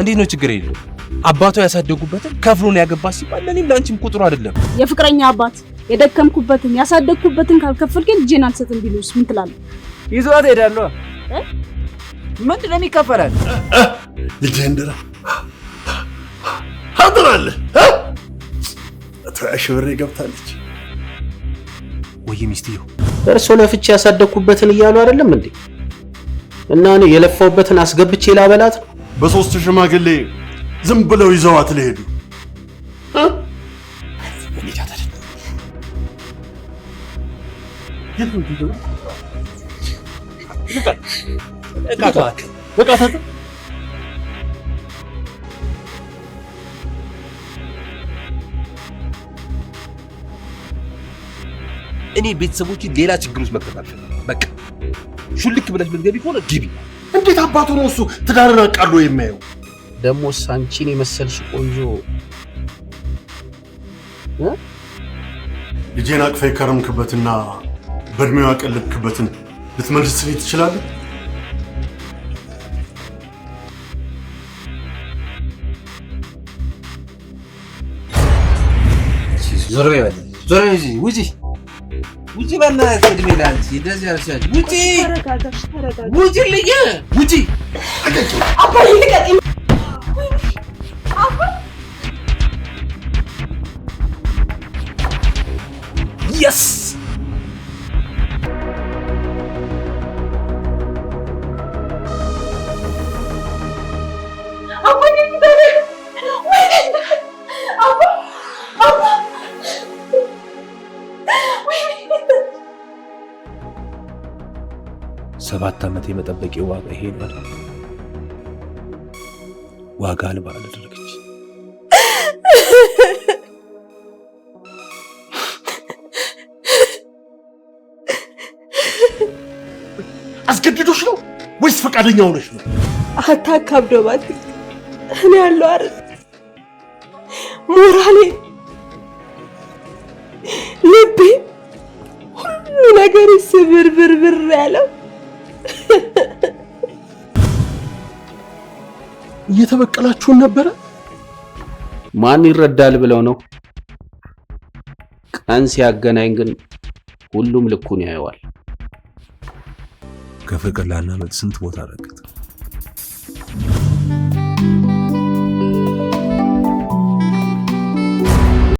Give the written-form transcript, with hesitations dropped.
እንዴት ነው ችግር የለው አባቷ ያሳደጉበትን ከፍሎን ያገባ ሲባል ለኔም ላንቺም ቁጥሩ አይደለም የፍቅረኛ አባት የደከምኩበትን ያሳደግኩበትን ካልከፈልከኝ ልጄን አልሰጥም ቢሉስ ምን ትላለህ? ይዟት ሄዳለሁ። ምንድን ነው የሚከፈላት? ልጄን ድራ አድራለ አትራሽብሬ ገብታለች ወይ ሚስትየው እርሶ ለፍቼ ያሳደግኩበትን እያሉ አይደለም እንዴ? እና እኔ የለፋውበትን አስገብቼ ላበላት በሶስት ሽማግሌ ዝም ብለው ይዘዋት ለሄዱ እኔ ቤተሰቦች ሌላ ችግር ውስጥ መክተት አልፈልግም። በቃ ሹልክ ብለሽ ልትገቢ ከሆነ ግቢ። እንዴት አባቱ ነው እሱ ትዳርን አቃሎ የሚያየው? ደግሞ ሳንቺን የመሰልሽ ቆንጆ ልጄን አቅፈ የከረምክበትና በእድሜው ያቀለድክበትን ልትመልስልኝ ትችላለህ? ዞር በይ ዞር በይ ውጪ ውጪ በእናትህ እድሜ ላንቺ እንደዚህ ያልሻች ውጪ ውጪ ልዬ ውጪ አባዬ ልቀቂኝ Yes! ሰባት ዓመት የመጠበቂያ ዋጋ ይሄ ነው። ዋጋ አልባ አደረገች። አስገድዶሽ ነው ወይስ ፈቃደኛ ሆነሽ ነው? አታካብዶ እባክህ። እኔ ያለው አይደል ሞራሌ ልቤ ሁሉ ነገር ስብርብርብር ያለው እየተበቀላችሁን ነበረ? ማን ይረዳል ብለው ነው? ቀን ሲያገናኝ ግን ሁሉም ልኩን ያየዋል። ከፍቅር ላናመልጥ ስንት ቦታ ረገጥ